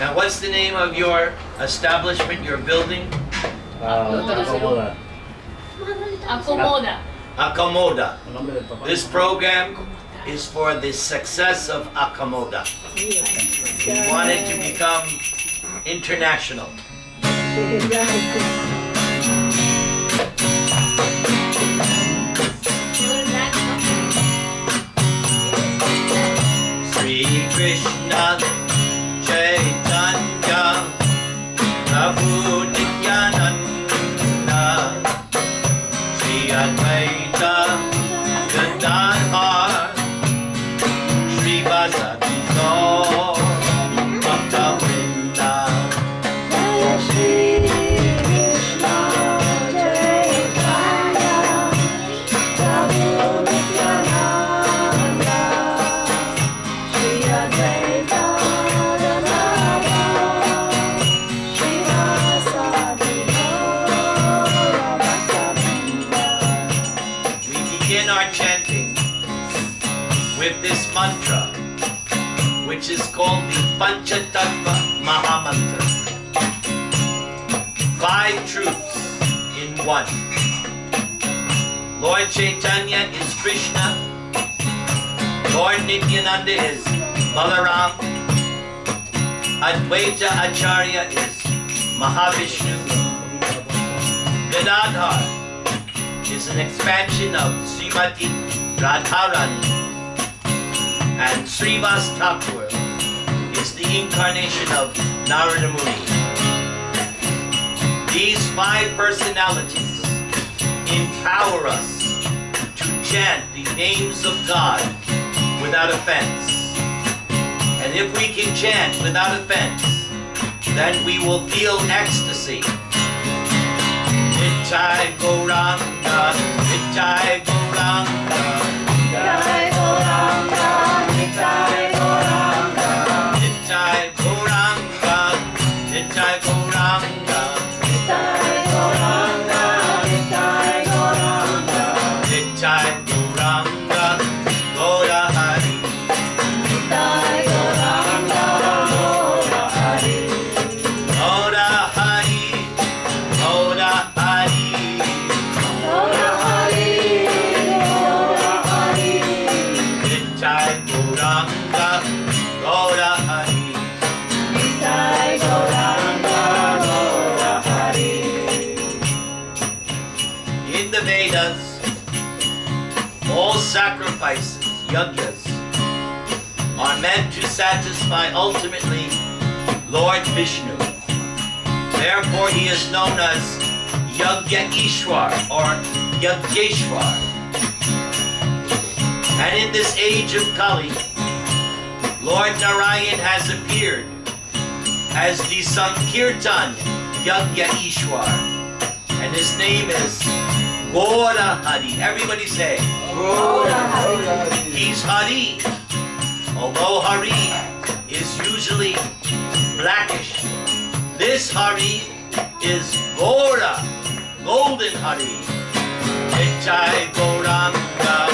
Now, what's the name of your establishment, your building? Acomoda. Acomoda. This program is for the success of Acomoda. We want it to become international. Sri Krishna Chaitanya Prabhu Nityananda Sri Advaita Gadadhar Sri Vasati Gaur Bhaktavrinda Shri Krishna Chaitanya Prabhu Nityananda Shri Advaita Gadadhar Shri Vasati Gaur Bhaktavrinda. We begin our chanting with this mantra, which is called the Panchatattva Mahamantra. 5 truths in one. Lord Chaitanya is Krishna. Lord Nityananda is Balaram. Advaita Acharya is Mahavishnu. Gadadhar is an expansion of Srimati Radharani. And Srivas Thakur is the incarnation of Narada Muni. These 5 personalities empower us to chant the names of God without offense. And if we can chant without offense, then we will feel ecstasy. Nitai Gauranga, Nitai Gauranga, Nitai Gauranga, Nitai Gauranga, Nitai Gauranga, Nitai Gauranga, Nitai Gauranga, Nitai Gauranga, Nitai Gauranga, Gaura Hari. Nitai Gauranga, Gaura Hari, Gaura Hari, Gaura Hari. Gaura Hari, Gaura Hari, Nitai Gauranga, Gaura Hari. Nitai Gauranga, Gaura Hari. In the Vedas, all sacrifices, yajnas, are meant to satisfy ultimately Lord Vishnu. Therefore, he is known as Yajna Ishwar or Yajneshwar. And in this age of Kali, Lord Narayan has appeared as the Sankirtan Yajna Ishwar. And his name is Gaura Hari. Everybody say, Gaura Hari, he's Hari. Although Hari is usually blackish, this Hari is Gaura, golden Hari. Nitai Gauranga,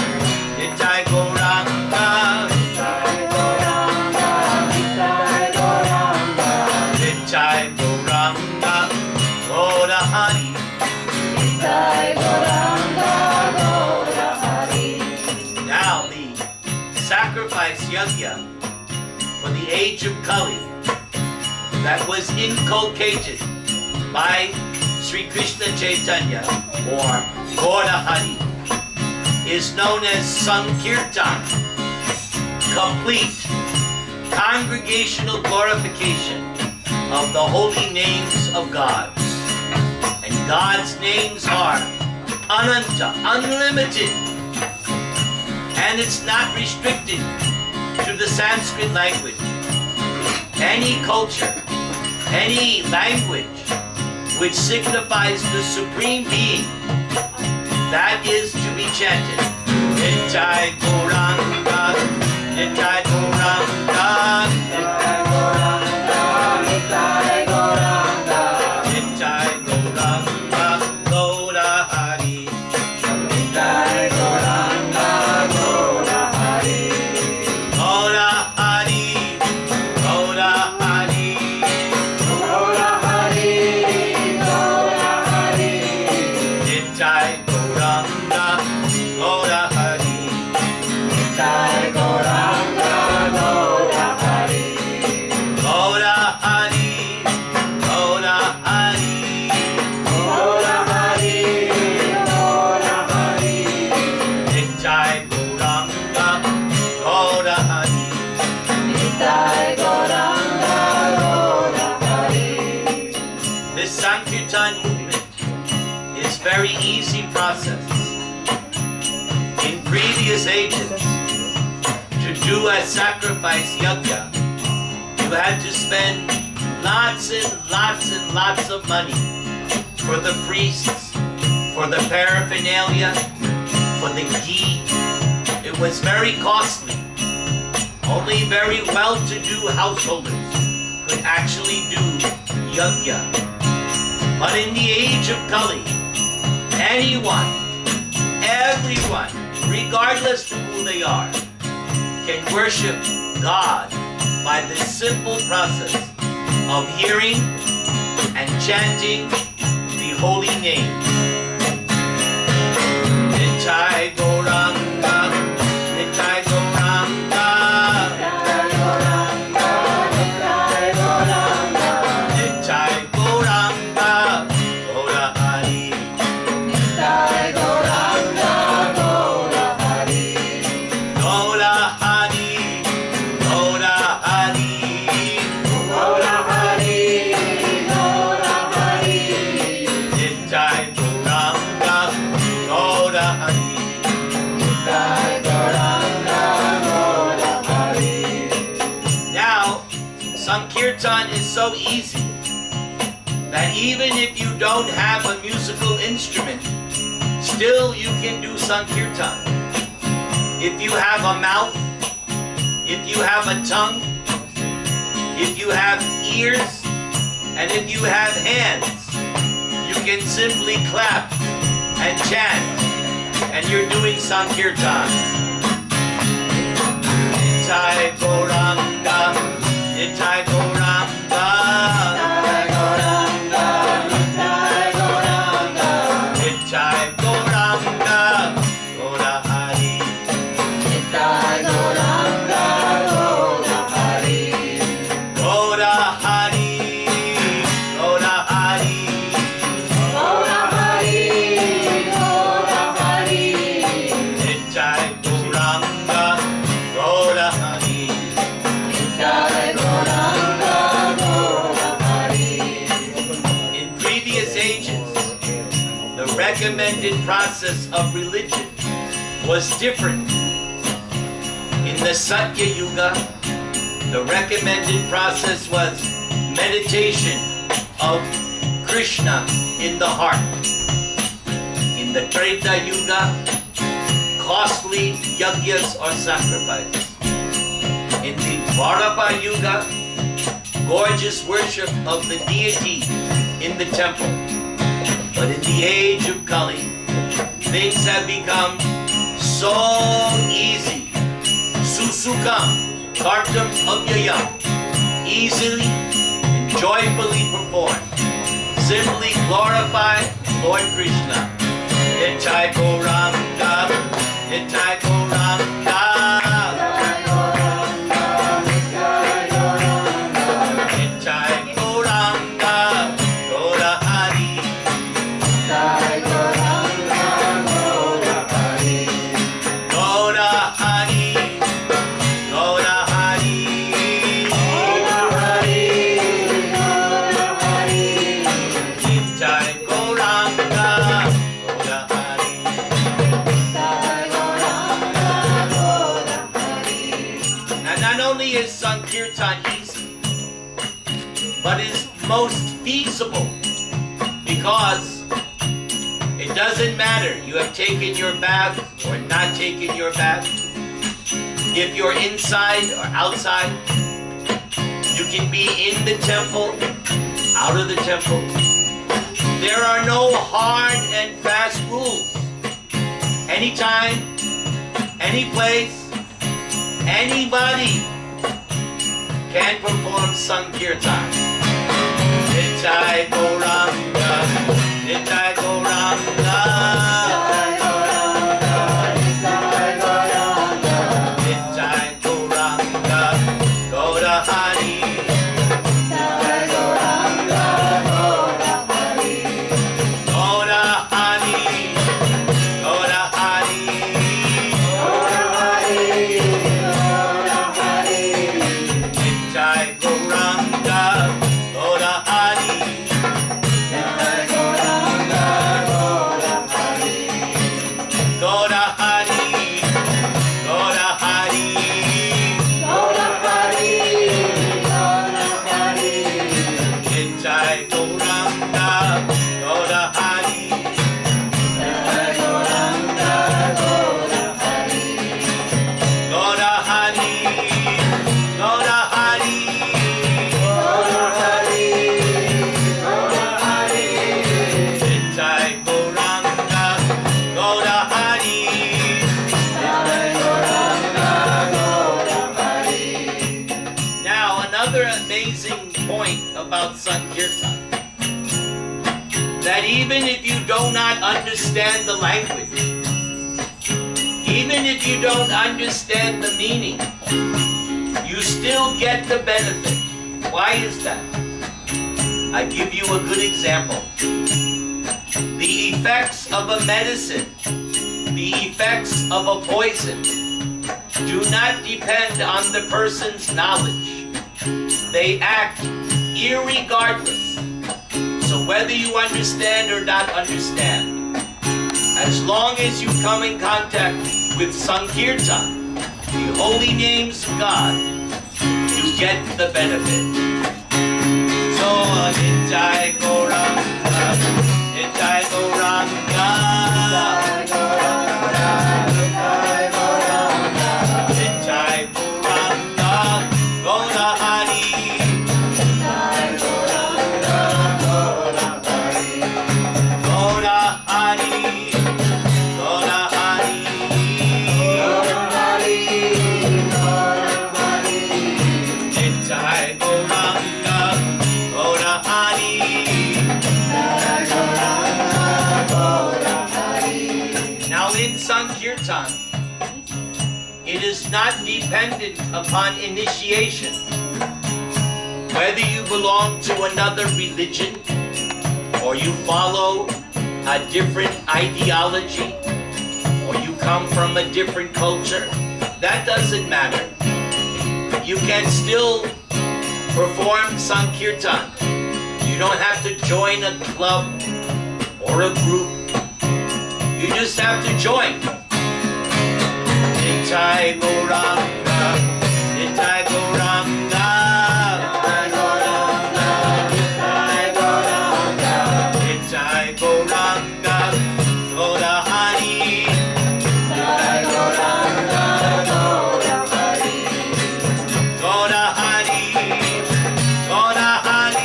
Nitai Gauranga, Nitai Gauranga, Nitai Gauranga, Nitai Gauranga, Gaura Hari. Nitai Gauranga, Gaura Hari. Now the sacrifice yajna for the age of Kali that was inculcated by Sri Krishna Chaitanya or Gaura Hari is known as Sankirtan, complete congregational glorification of the holy names of God. And God's names are Ananta, unlimited. And it's not restricted to the Sanskrit language. Any culture, any language which signifies the Supreme Being, that is to be chanted. Nitai Gauranga, Nitai Gauranga, Nitai Gauranga, Nitai Gauranga, Nitai Gauranga, Gaura Hari. Nitai Gauranga, Gaura Hari, Gaura Hari, Gaura Hari. very easy process. In previous ages, to do a sacrifice yajna, you had to spend lots and lots and lots of money for the priests, for the paraphernalia, for the ghee. It was very costly. Only very well-to-do householders could actually do yajna. But in the age of Kali, anyone, everyone, regardless of who they are, can worship God by this simple process of hearing and chanting the holy name. Nitai Gauranga, Nitai Gauranga, Nitai Gauranga, Gaura Hari, Nitai Gauranga, Gaura Hari, Gaura Hari, Gaura Hari, Gaura Hari, Gaura Hari, Nitai Gauranga, Gaura Hari. Nitai Gauranga, Gaura Hari. Now, Sankirtan is so easy that even if you don't have a musical instrument, still you can do Sankirtan. If you have a mouth, if you have a tongue, if you have ears, and if you have hands, you can simply clap and chant, and you're doing Sankirtan. Nitai Gauranga, Nitai Gauranga, Nitai Gauranga, Nitai Gauranga, Nitai Gauranga, Gaura Hari, Nitai Gauranga, Gaura Hari, Gaura Hari, Gaura Hari, Gaura Hari, Gaura Hari, Nitai Gauranga, Gaura Hari. Nitai Gauranga, Gaura Hari. In previous ages, the recommended process of religion was different. In the Satya Yuga, the recommended process was meditation of Krishna in the heart. In the Treta Yuga, costly yajnas are sacrificed. In the Dwarapa Yuga, gorgeous worship of the deity in the temple. But in the age of Kali, things have become so easy. Susukam, Kartam Avyayam, easily and joyfully performed. Simply glorify Lord Krishna. Nitai Gauranga, Nitai Gauranga, Nitai Gauranga, Gaura Hari, Nitai Gauranga, Gaura Hari, Gaura Hari, Gaura Hari, Gaura Hari, Gaura Hari, Nitai Gauranga, Gaura Hari. Nitai Gauranga, Gaura Hari. And not only is Sankirtan easy, but is most feasible, because it doesn't matter you have taken your bath or not taken your bath. If you're inside or outside, you can be in the temple, out of the temple. There are no hard and fast rules. Anytime, any place, anybody can perform Sankirtan. Nitai Gauranga, Nitai Gauranga, Nitai Gauranga, Nitai Gauranga, Nitai Gauranga, Gaura Hari, Nitai Gauranga, Gaura Hari, Gaura Hari, Gaura Hari, Gaura Hari, Gaura Hari, Nitai Gauranga, Gaura Hari, another amazing point about Sankirtan. That even if you do not understand the language, even if you don't understand the meaning, you still get the benefit. Why is that? I give you a good example. The effects of a medicine, the effects of a poison, do not depend on the person's knowledge. They act irregardless. So whether you understand or not understand, as long as you come in contact with Sankirtan, the holy names of God, you get the benefit. So, Nitai Gauranga, Nitai Gauranga, Nitai Gauranga, Gaura Hari, Gaura Hari, Gaura Hari, Nitai Gauranga, Gaura Hari. Now in Sankirtan, it is not dependent upon initiation. Whether you belong to another religion or you follow a different ideology or you come from a different culture, that doesn't matter. You can still perform Sankirtan. You don't have to join a club or a group. You just have to join. Nitai Gauranga, Nitai Gauranga, Nitai Gauranga, Gaura Hari, Gaura Hari, Gaura Hari,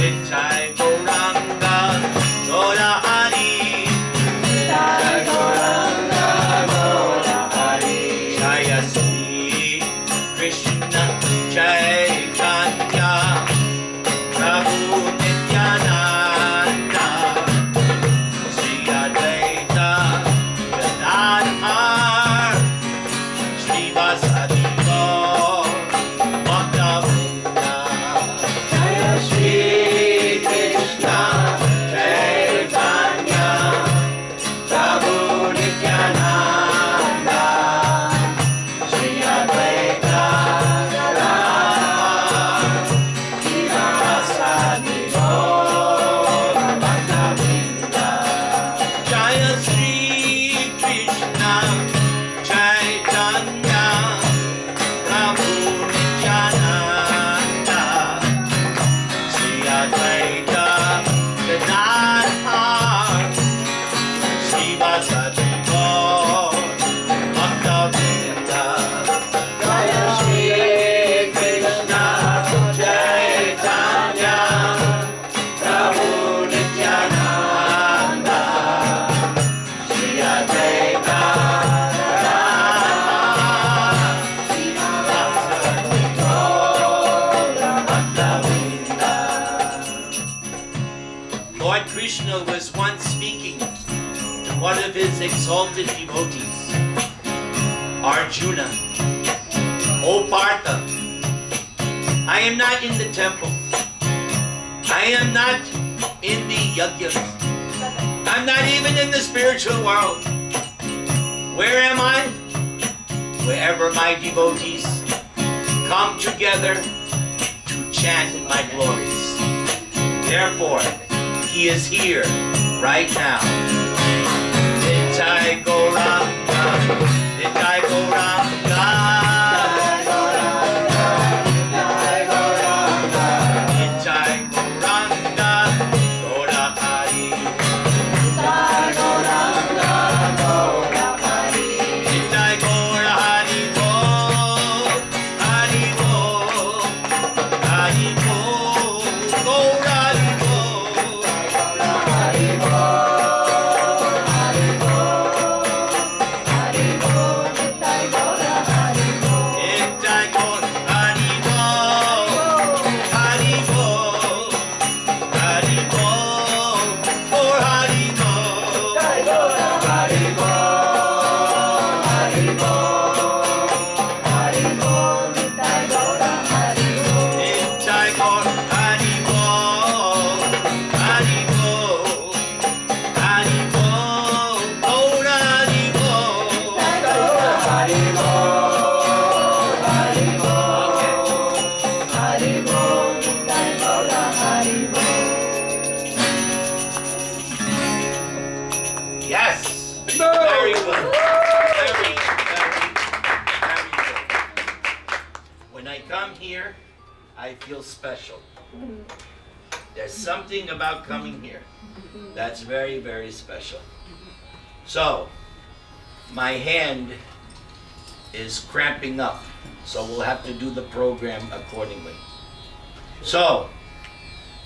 Nitai Gauranga, Gaura Hari, Jaya Sri Krishna Chaitanya Prabhu Nityananda Sri Advaita Gadadhar Sri Vasadi Gaur Bhakta-vrinda. Jaya Sri Krishna Chaitanya Prabhu Nityananda Sri Advaita Gadadhar Sri Vasadi Gaur Bhakta-vrinda. Jaya Sri Krishna Chaitanya Prabhu Nityananda Sri Advaita Gadadhar Sri Vasadi Gaur Bhakta-vrinda. Jaya Sri Krishna Chaitanya Prabhu Nityananda Sri Advaita Lord Krishna was once speaking to one of his exalted devotees, Arjuna. O Partha, I am not in the temple. I am not in the yajnas. I'm not even in the spiritual world. Where am I? Wherever my devotees come together to chant in my glories. Therefore, he is here right now. Nitai Gauranga, Nitai Gauranga, Nitai Gauranga, Gaura Hari, Nitai Gaura Hari, Bo, Hari Bo, Hari Bo, Gaura Hari Bo. come here, I feel special. There's something about coming here that's very, very special. So, my hand is cramping up, so we'll have to do the program accordingly. So,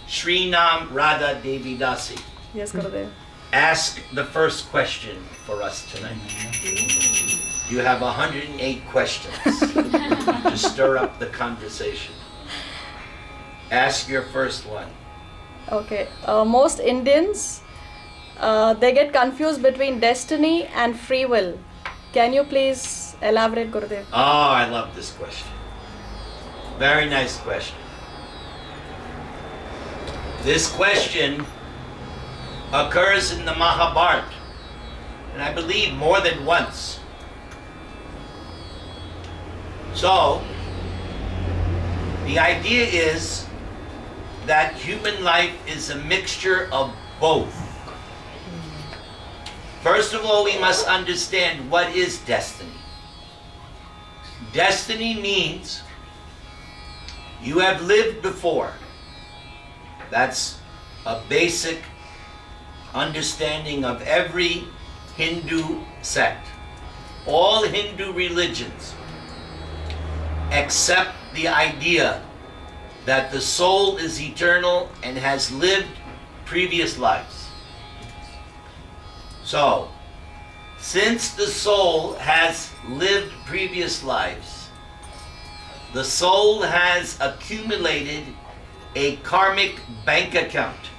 Shri Nam Radha Devi Dasi, Yes, Gurudev. ask the first question for us tonight. You have 108 questions to stir up the conversation. Ask your first one. Okay. Most Indians, they get confused between destiny and free will. Can you please elaborate, Gurudev? Oh, I love this question. Very nice question. This question occurs in the Mahabharata, and I believe more than once. So, the idea is that human life is a mixture of both. First of all, we must understand what is destiny. Destiny means you have lived before. That's a basic understanding of every Hindu sect. All Hindu religions accept the idea that the soul is eternal and has lived previous lives. So, since the soul has lived previous lives, the soul has accumulated a karmic bank account.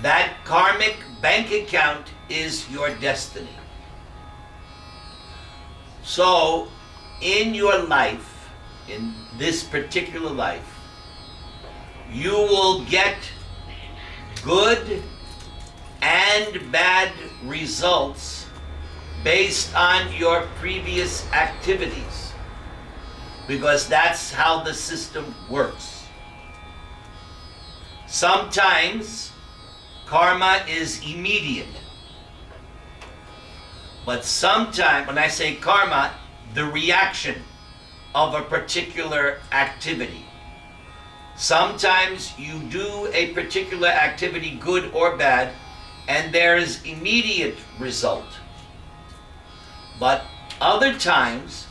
That karmic bank account is your destiny. So, in your life, in this particular life, you will get good and bad results based on your previous activities, because that's how the system works. Sometimes karma is immediate, but sometimes, when I say karma, the reaction of a particular activity. Sometimes you do a particular activity, good or bad, and there is immediate result. But other times,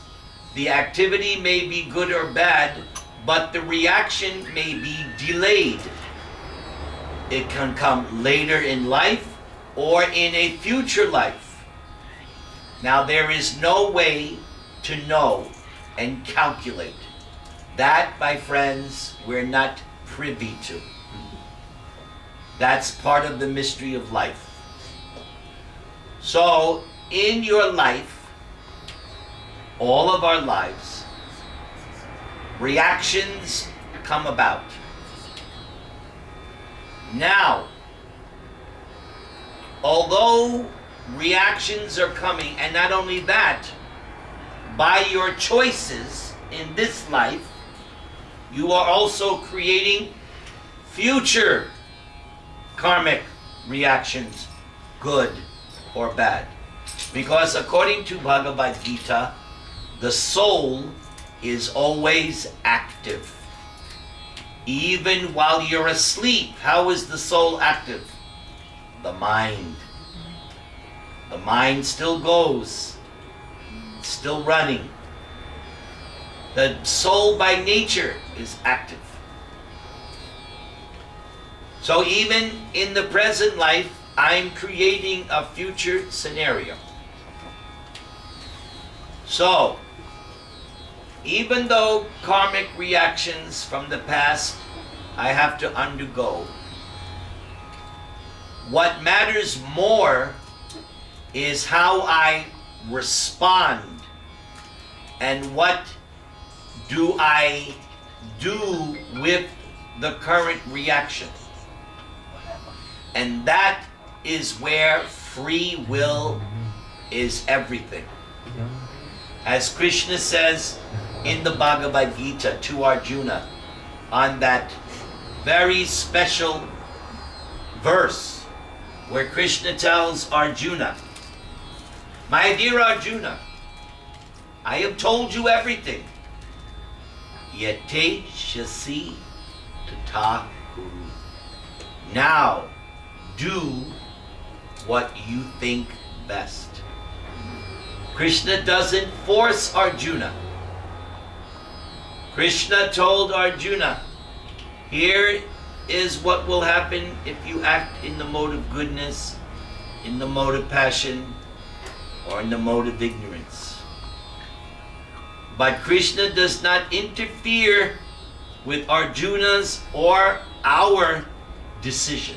the activity may be good or bad, but the reaction may be delayed. It can come later in life or in a future life. Now, there is no way to know and calculate. That, my friends, we're not privy to. That's part of the mystery of life. So, in your life, all of our lives, reactions come about. Now, although reactions are coming, and not only that, by your choices in this life, you are also creating future karmic reactions, good or bad. Because according to Bhagavad Gita, the soul is always active. Even while you're asleep, how is the soul active? The mind. The mind still goes, still running. The soul by nature is active. So even in the present life, I'm creating a future scenario. So, even though karmic reactions from the past I have to undergo, what matters more is how I respond and what do I do with the current reaction. And that is where free will is everything. As Krishna says in the Bhagavad Gita to Arjuna, on that very special verse where Krishna tells Arjuna, "My dear Arjuna, I have told you everything. yete shasi tata kuru. Now, do what you think best. Krishna doesn't force Arjuna. Krishna told Arjuna, here is what will happen if you act in the mode of goodness, in the mode of passion, or in the mode of ignorance. But Krishna does not interfere with Arjuna's or our decision.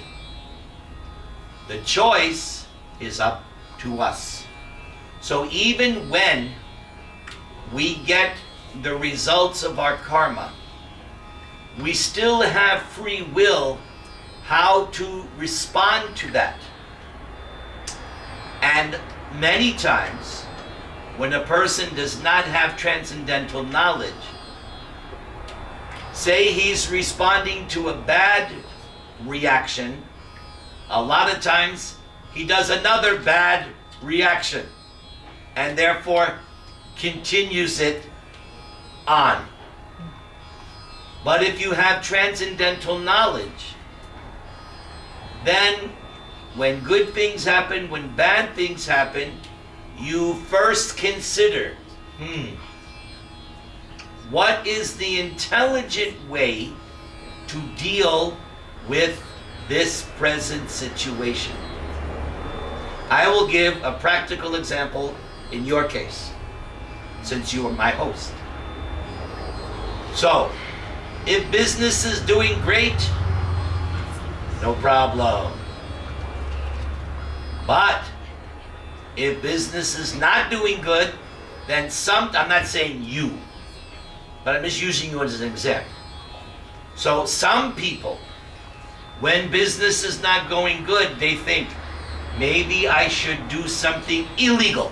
The choice is up to us. So even when we get the results of our karma, we still have free will how to respond to that. And many times, when a person does not have transcendental knowledge, say he's responding to a bad reaction, a lot of times he does another bad reaction and therefore continues it on. But if you have transcendental knowledge, then when good things happen, when bad things happen, you first consider, what is the intelligent way to deal with this present situation? I will give a practical example in your case, since you are my host. So, if business is doing great, no problem. But if business is not doing good, then I'm not saying you, but I'm just using you as an example. So some people, when business is not going good, they think, maybe I should do something illegal.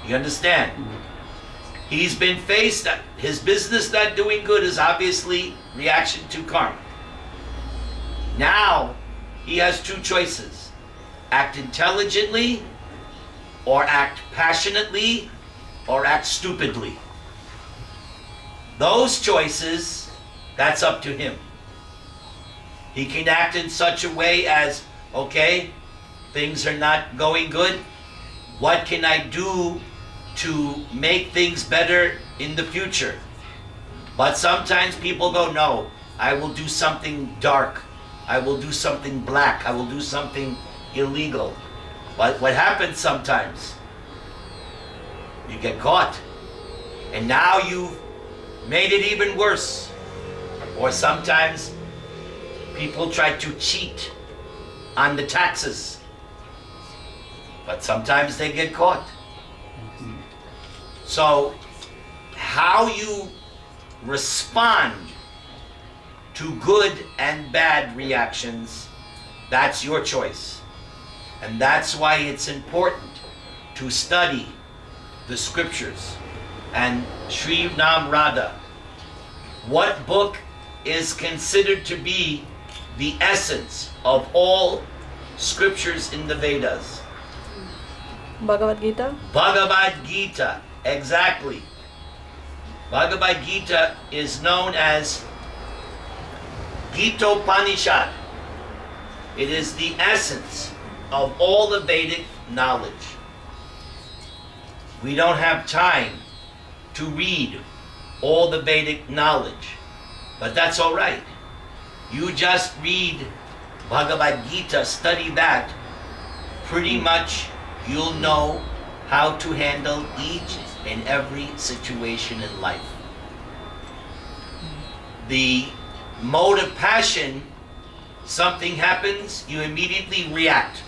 You understand? He's been faced, his business not doing good is obviously reaction to karma. Now, he has two choices. Act intelligently, or act passionately, or act stupidly. Those choices, that's up to him. He can act in such a way as, okay, things are not going good. What can I do to make things better in the future? But sometimes people go, no, I will do something dark. I will do something black. I will do something illegal. But what happens sometimes? You get caught. And now you've made it even worse. Or sometimes people try to cheat on the taxes. But sometimes they get caught. So, how you respond to good and bad reactions, that's your choice. And that's why it's important to study the scriptures. And Sri Nam Radha, what book is considered to be the essence of all scriptures in the Vedas? Bhagavad Gita? Bhagavad Gita, exactly. Bhagavad Gita is known as Gita-upanishad. It is the essence of all the Vedic knowledge. We don't have time to read all the Vedic knowledge, but that's all right. You just read Bhagavad Gita, study that, pretty much you'll know how to handle each and every situation in life. The mode of passion, something happens, you immediately react.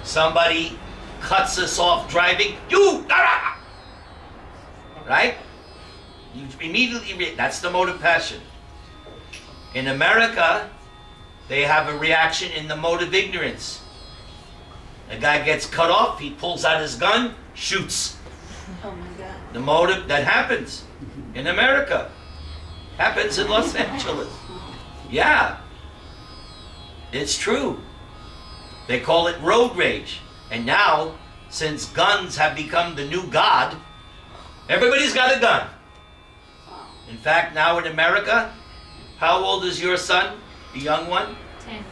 Somebody cuts us off driving, right? You immediately react. That's the mode of passion. In America, they have a reaction in the mode of ignorance. A guy gets cut off, he pulls out his gun, shoots. Oh my God. The motive that happens in America happens in Los Angeles. Yeah, it's true. They call it road rage. And now, since guns have become the new god, Everybody's got a gun. In fact, now in America, how old is your son, the young one? 10.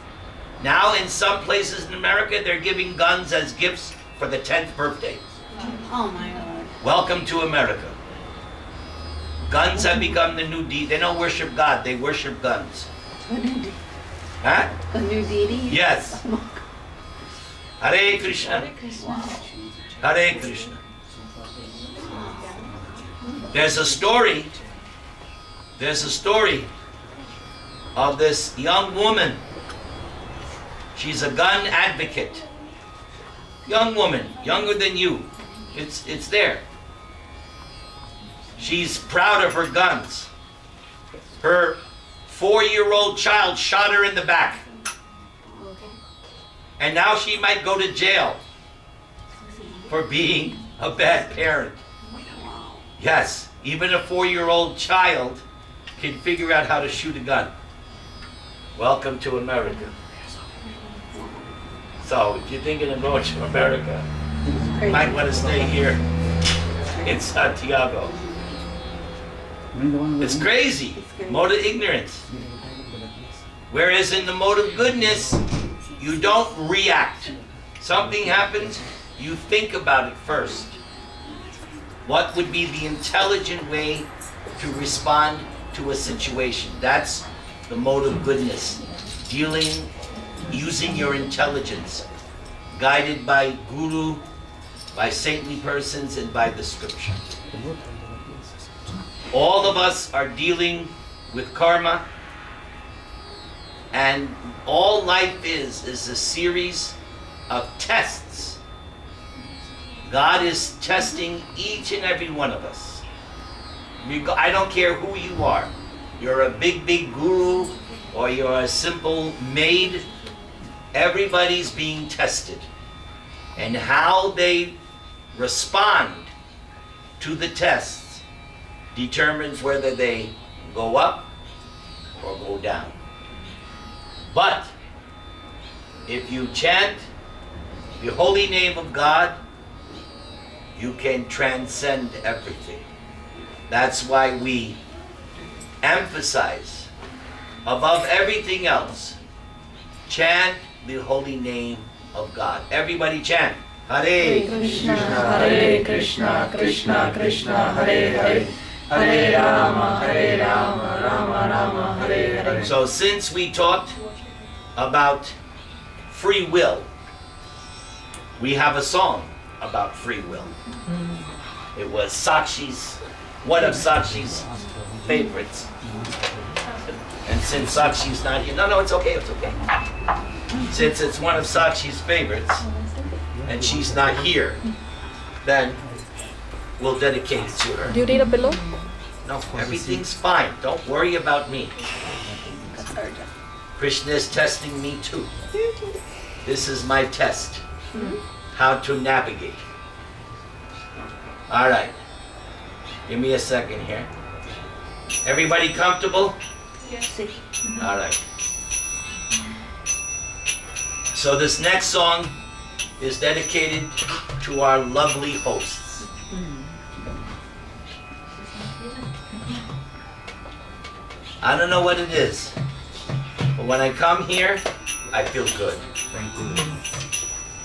Now in some places in America, they're giving guns as gifts for the 10th birthday. Oh my God. Welcome to America. Guns have become the new deity. They don't worship God, they worship guns. Huh? A new deity? Yes. Hare Krishna. Hare Krishna. There's a story of this young woman. She's a gun advocate. Young woman, younger than you. It's there. She's proud of her guns. Her 4-year-old child shot her in the back. And now she might go to jail for being a bad parent. Yes, even a 4-year-old child can figure out how to shoot a gun. Welcome to America. So if you're thinking of going to America, you might want to stay here in Santiago. It's crazy. Mode of ignorance. Whereas in the mode of goodness, you don't react. Something happens, you think about it first. What would be the intelligent way to respond to a situation? That's the mode of goodness. Dealing, using your intelligence, guided by guru, by saintly persons, and by the scripture. All of us are dealing with karma, and all life is a series of tests. God is testing each and every one of us. I don't care who you are. You're a big guru, or you're a simple maid. Everybody's being tested. And how they respond to the tests determines whether they go up or go down. But if you chant the holy name of God, you can transcend everything. That's why we emphasize, above everything else, chant the holy name of God. Everybody chant. Hare Krishna, Hare Krishna, Krishna Krishna, Hare Hare, Hare Rama, Rama Rama, Hare Hare. So since we talked about free will, we have a song about free will. It was Sakshi's, one of Sakshi's favorites. And since Sakshi's not here, no, it's okay. Since it's one of Sakshi's favorites, and she's not here, then we'll dedicate it to her. Do you need a pillow? No, everything's fine. Don't worry about me. Krishna is testing me too. This is my test. How to navigate. All right. Give me a second here. Everybody comfortable? Yes. All right. So this next song is dedicated to our lovely hosts. I don't know what it is, but when I come here, I feel good.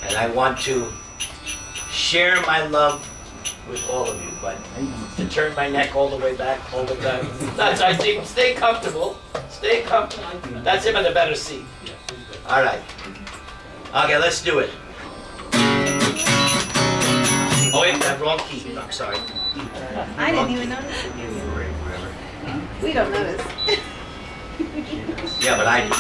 And I want to share my love with all of you, but to turn my neck all the way back, all the time. That's, I think, stay comfortable. Stay comfortable. That's him in the better seat. All right. Okay, let's do it. Oh, wait, that wrong key. I'm sorry. I didn't even notice. We don't notice. Yeah, but I do.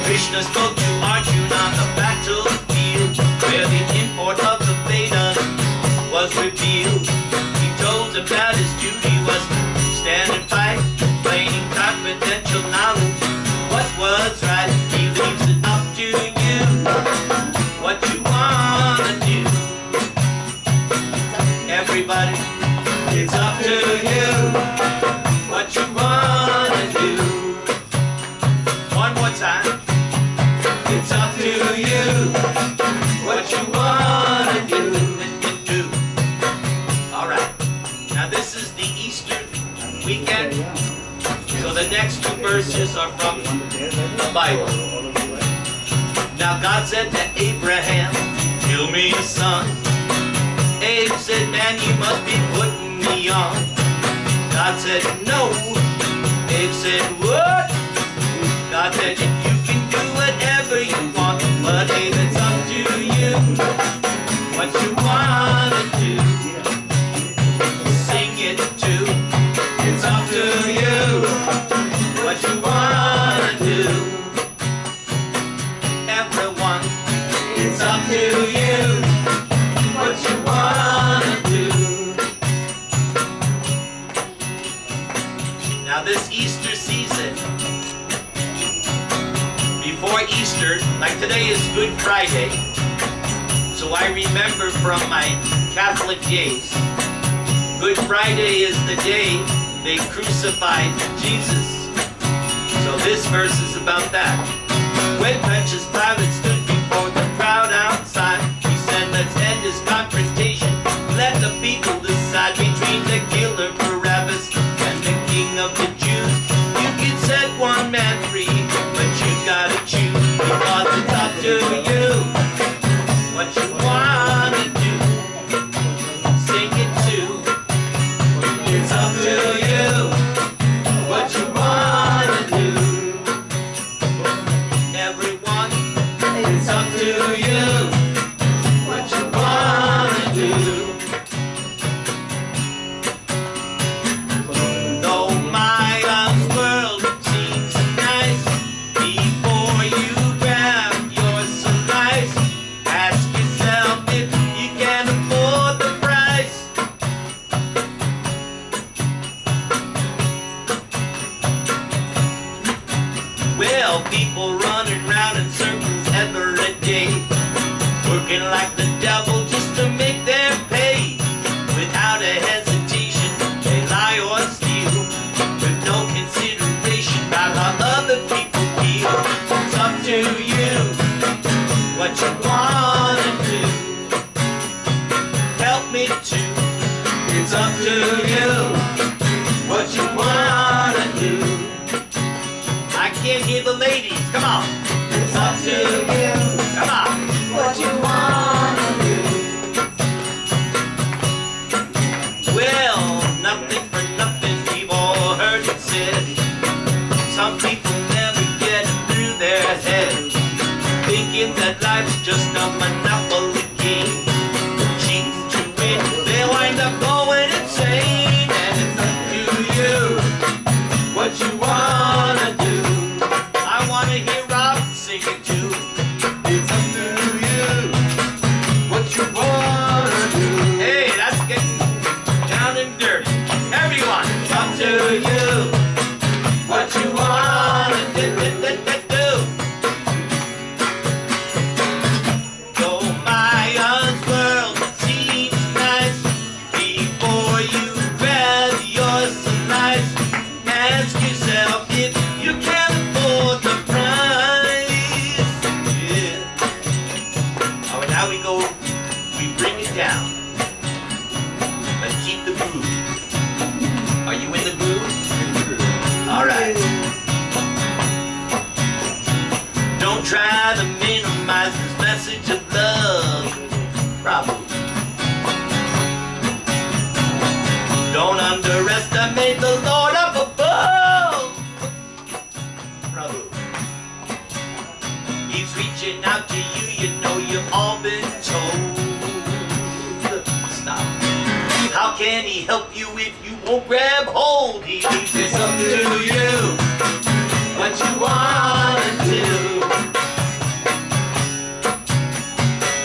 Krishna spoke to Arjuna on the battlefield, where the import of the Vedas was revealed. He told him that his duty was to stand and fight, gaining confidential knowledge. What was right, he leaves it up to you. What you wanna do, everybody, it's up to you. What you wanna do. One more time. It's up to you. What you wanna do. All right. Now this is the Easter weekend. So the next two verses are from the Bible. Now God said to Abraham, kill me a son. Abe said, man, you must be putting me on. God said, no. Abe said, what? God said, you can do whatever you want, but Abe, it's up to you. What you wanna do. Sing it too. It's up to you. What you wanna do. Everyone, it's up to you. What you wanna do. Now this Easter season, before Easter, like today is Good Friday, so I remember from my Catholic days, Good Friday is the day they crucified Jesus. So this verse is about that. When Pontius Pilate stood before the crowd outside, he said, let's end this confrontation. Let the people decide between the killer Barabbas and the king of the Jews. You can set one man free, but you gotta choose, because it's up to you. What you wanna do. Sing it too. It's up to you. What you wanna do. Everyone, it's up to you. What you wanna do. Though my world seems nice, before you grab your slice, ask yourself if you can afford the price. Well, people running round in circles every day, working like the devil just to make their pay. Without a hesitation, they lie or steal, with no consideration about how other people feel. It's up to you, what you wanna do. Help me to. It's up to you, what you wanna do. I can't hear the ladies. Come on. It's up to you. Come on. What you wanna do. Well, nothing for nothing. We've all heard it said. Some people never get it through their head, thinking that life's just a monopoly game. Cheats to win, they wind up going insane. And it's up to you. What you wanna do. I wanna hear Rob sing it too. It's up to you. What you wanna do. Hey, that's getting down and dirty. Everyone, it's up to you. What you wanna do. Though Maya's world seems nice, before you grab your slice, ask yourself if you can afford the price. Yeah. Alright, now we go, we bring it down. Let's keep the groove. Are you in the groove? Alright. Don't try to minimize this message of love. Prabhu. Don't underestimate the Lord up above. Prabhu. He's reaching out to you, you know you've all been told. Stop. How can he help you if you won't grab hold? He leaves it up to you. What you wanna do.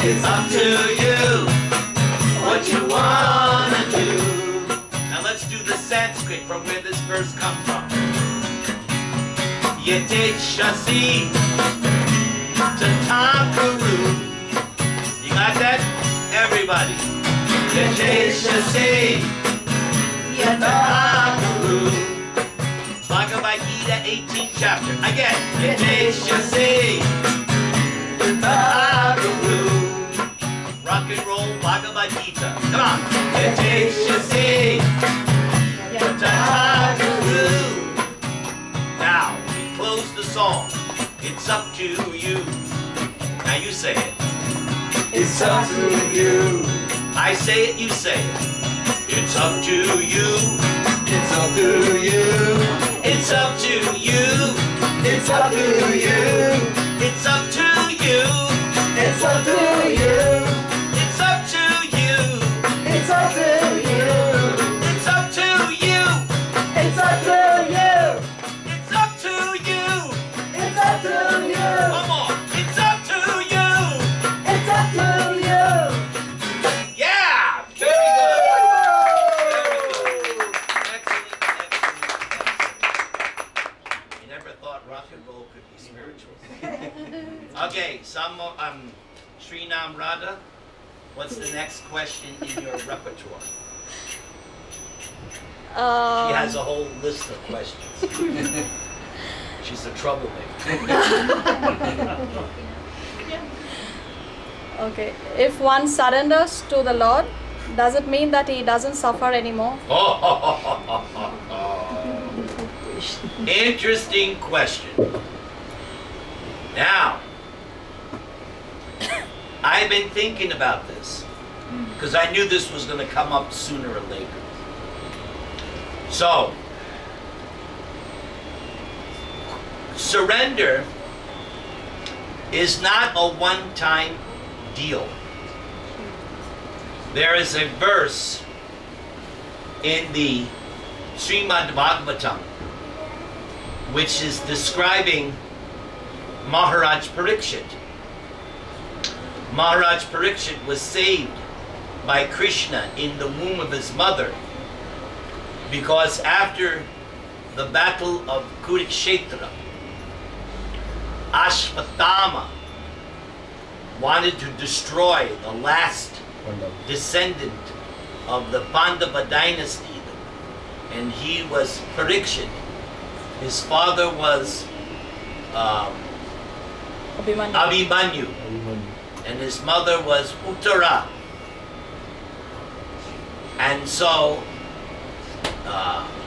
It's up to you. What you wanna do. Now let's do the Sanskrit from where this verse comes from. Yete shasi tatakaru. You got that? Everybody. Yete shasi tatakaru. Bhagavad Gita 18th chapter. Again. Yete shasi Come on. It takes you see. Now, we close the song. It's up to you. Now you say it. It's up to you. I say it, you say it. It's up to you. It's up to you. It's up to you. It's up to you. It's up to you. It's up to you. It's up to you. It's up to you. It's up to you. It's up to you. It's up to you. It's up to you. Come on. It's up to you. It's up to you. Yeah. Very good. Very good. Excellent, excellent. You never thought rock and roll could be spiritual. Okay, Srinam Radha, what's the next question in your repertoire? She has a whole list of questions. She's a troublemaker. Okay. If one surrenders to the Lord, does it mean that he doesn't suffer anymore? Interesting question. Now, I've been thinking about this because I knew this was going to come up sooner or later. So, surrender is not a one-time deal. There is a verse in the Srimad Bhagavatam which is describing Maharaj Parikshit. Maharaj Parikshit was saved by Krishna in the womb of his mother because after the battle of Kurukshetra, Ashvatthama wanted to destroy the last descendant of the Pandava dynasty, and he was Parikshit. His father was Abhimanyu, and his mother was Uttara. And so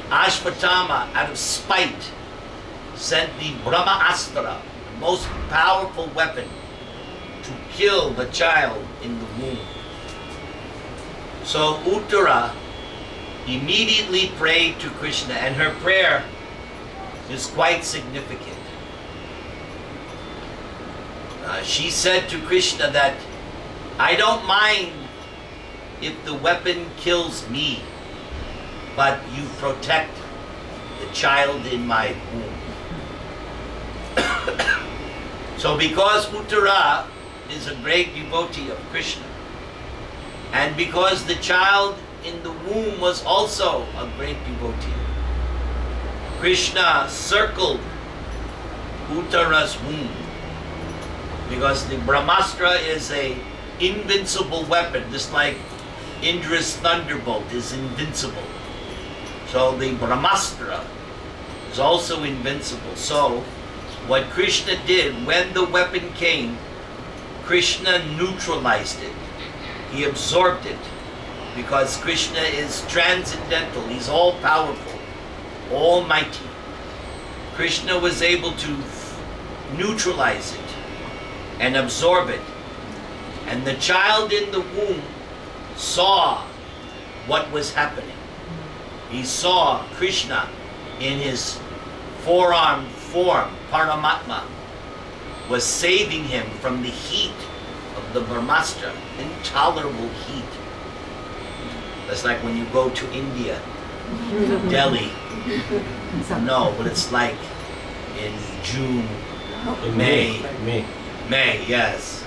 Ashvatthama, out of spite, sent the Brahma Astra, the most powerful weapon, to kill the child in the womb. So Uttara immediately prayed to Krishna, and her prayer is quite significant. She said to Krishna that, I don't mind if the weapon kills me, but you protect the child in my womb. So because Uttara is a great devotee of Krishna, and because the child in the womb was also a great devotee, Krishna circled Uttara's womb, because the Brahmastra is a invincible weapon, just like Indra's thunderbolt is invincible. So the Brahmastra is also invincible. So what Krishna did, when the weapon came, Krishna neutralized it. He absorbed it, because Krishna is transcendental. He's all-powerful, almighty. Krishna was able to neutralize it and absorb it. And the child in the womb saw what was happening. He saw Krishna in his four-armed form, Paramatma, was saving him from the heat of the Brahmastra, intolerable heat. That's like when you go to India, Delhi. Know what it's like in June, May, yes.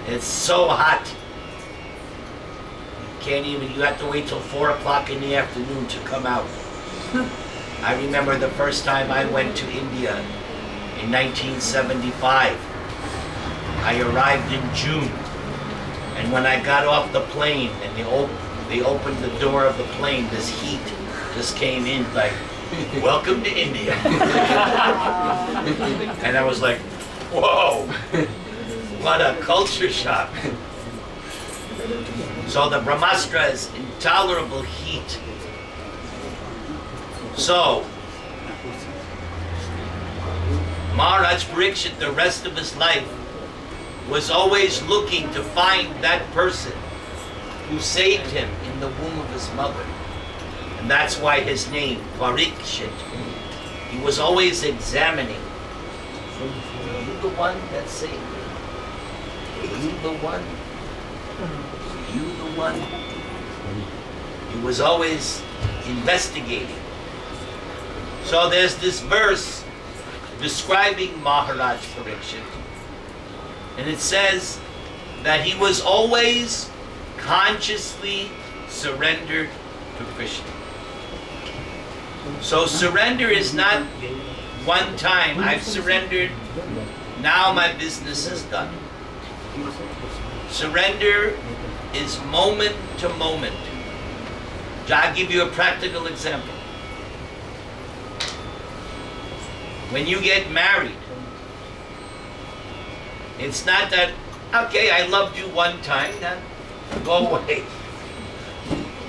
It's so hot. You have to wait till 4 o'clock in the afternoon to come out. I remember the first time I went to India in 1975. I arrived in June, and when I got off the plane and they opened the door of the plane, this heat just came in like, welcome to India. And I was like, whoa, what a culture shock. So the Brahmastra is intolerable heat. So Maharaj Parikshit, the rest of his life, was always looking to find that person who saved him in the womb of his mother. And that's why his name, Parikshit. He was always examining. Are you the one that saved me? Are you the one? Are you the one? He was always investigating. So there's this verse describing Maharaj Parikshit. And it says that he was always consciously surrendered to Krishna. So surrender is not one time, I've surrendered, now my business is done. Surrender is moment to moment. I'll give you a practical example. When you get married, it's not that, okay, I loved you one time, now go away.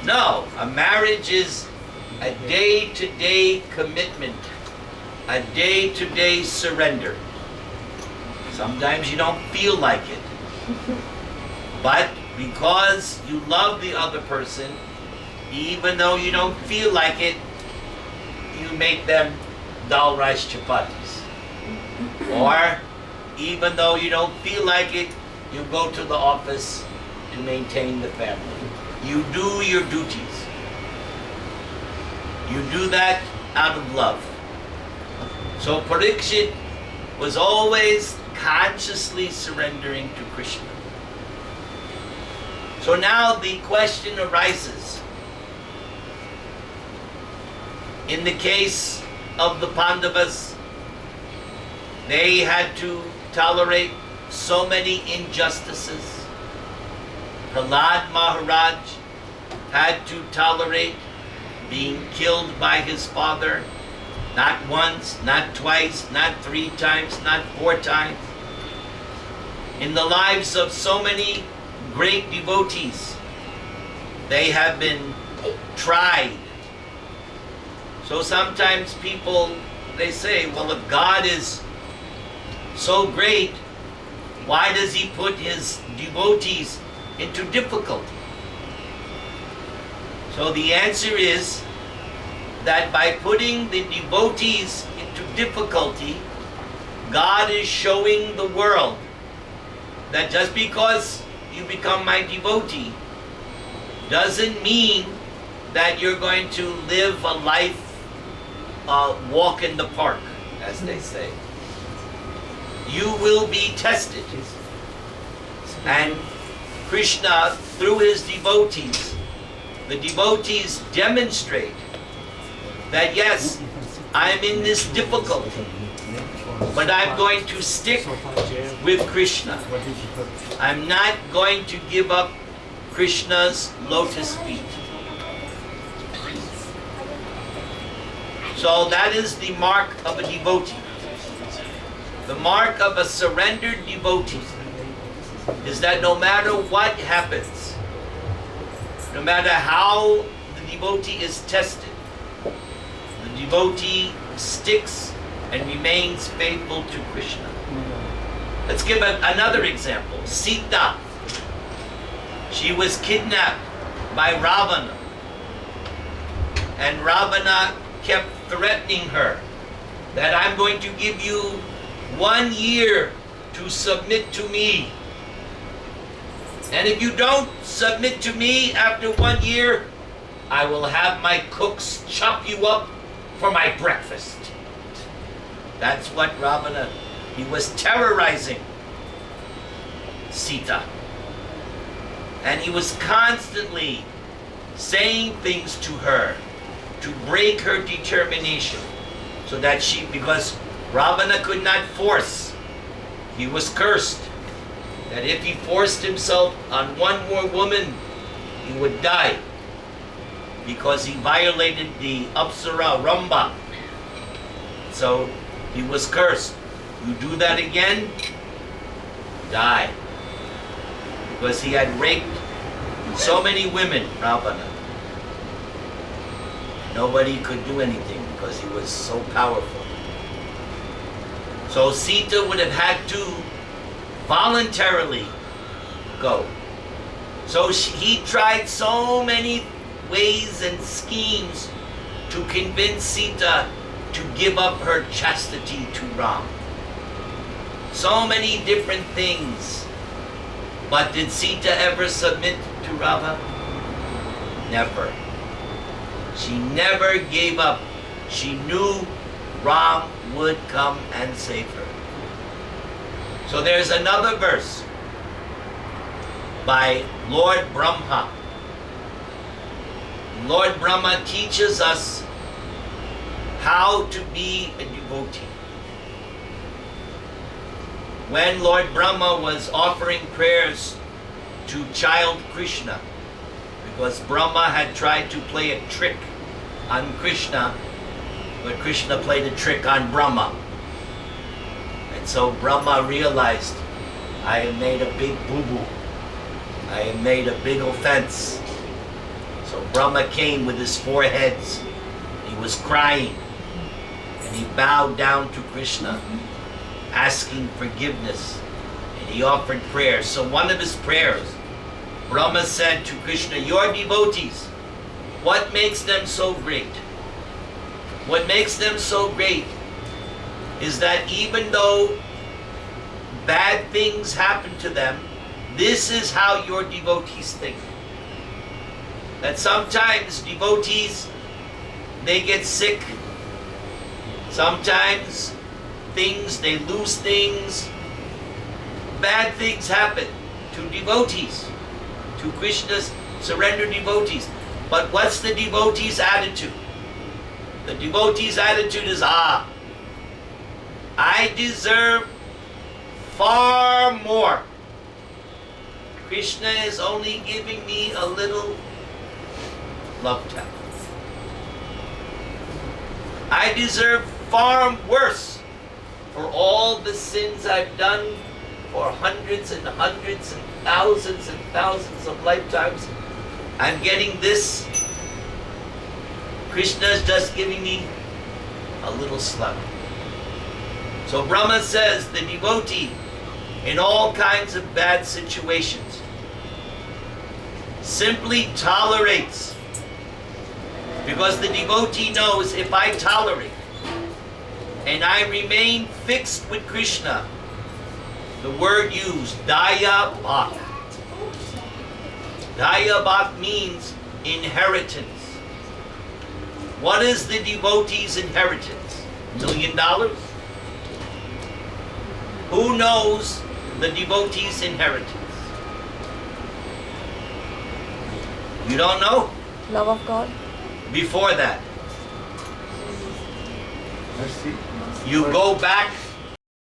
No, a marriage is a day-to-day commitment, a day-to-day surrender. Sometimes you don't feel like it, but because you love the other person, even though you don't feel like it, you make them dal rice chapatis. Or even though you don't feel like it, you go to the office to maintain the family. You do your duties. You do that out of love. So Parikshit was always consciously surrendering to Krishna. So now the question arises. In the case of the Pandavas, they had to tolerate so many injustices. Prahlad Maharaj had to tolerate being killed by his father, not once, not twice, not 3 times, not 4 times. In the lives of so many great devotees, they have been tried. So sometimes people, they say, well, if God is so great, why does he put his devotees into difficulty? So the answer is that by putting the devotees into difficulty, God is showing the world that just because you become my devotee doesn't mean that you're going to live a life, walk in the park, as they say. You will be tested. And Krishna, through his devotees, the devotees demonstrate that yes, I'm in this difficulty, but I'm going to stick with Krishna. I'm not going to give up Krishna's lotus feet. So that is the mark of a devotee. The mark of a surrendered devotee is that no matter what happens, no matter how the devotee is tested, the devotee sticks and remains faithful to Krishna. Let's give another example. Sita. She was kidnapped by Ravana. And Ravana kept threatening her that I'm going to give you 1 year to submit to me. And if you don't submit to me after 1 year, I will have my cooks chop you up for my breakfast. That's what Ravana, he was terrorizing Sita. And he was constantly saying things to her to break her determination. So that because Ravana could not force, he was cursed. That if he forced himself on one more woman, he would die. Because he violated the Apsara Ramba. So he was cursed. You do that again, die. Because he had raped So many women, Ravana. Nobody could do anything because he was so powerful. So Sita would have had to voluntarily go. So he tried so many ways and schemes to convince Sita to give up her chastity to Ram. So many different things. But did Sita ever submit to Rava? Never. She never gave up. She knew Ram would come and save her. So there's another verse by Lord Brahma. Lord Brahma teaches us how to be a devotee. When Lord Brahma was offering prayers to child Krishna, because Brahma had tried to play a trick on Krishna, but Krishna played a trick on Brahma. And so Brahma realized, I have made a big boo-boo. I have made a big offense. So Brahma came with his four heads. He was crying. And he bowed down to Krishna, asking forgiveness. And he offered prayers. So one of his prayers, Brahma said to Krishna, your devotees, what makes them so great? What makes them so great is that even though bad things happen to them, this is how your devotees think. That sometimes devotees, they get sick. Sometimes they lose things. Bad things happen to devotees, to Krishna's surrendered devotees. But what's the devotee's attitude? The devotee's attitude is, I deserve far more. Krishna is only giving me a little love tap. I deserve far worse for all the sins I've done for hundreds and hundreds and thousands of lifetimes. I'm getting this. Krishna is just giving me a little slap. So Brahma says the devotee in all kinds of bad situations simply tolerates, because the devotee knows if I tolerate and I remain fixed with Krishna, the word used, daya bhak. Daya bhak means inheritance. What is the devotee's inheritance? $1 million? Who knows the devotee's inheritance? You don't know? Love of God. Before that, Mercy. you go back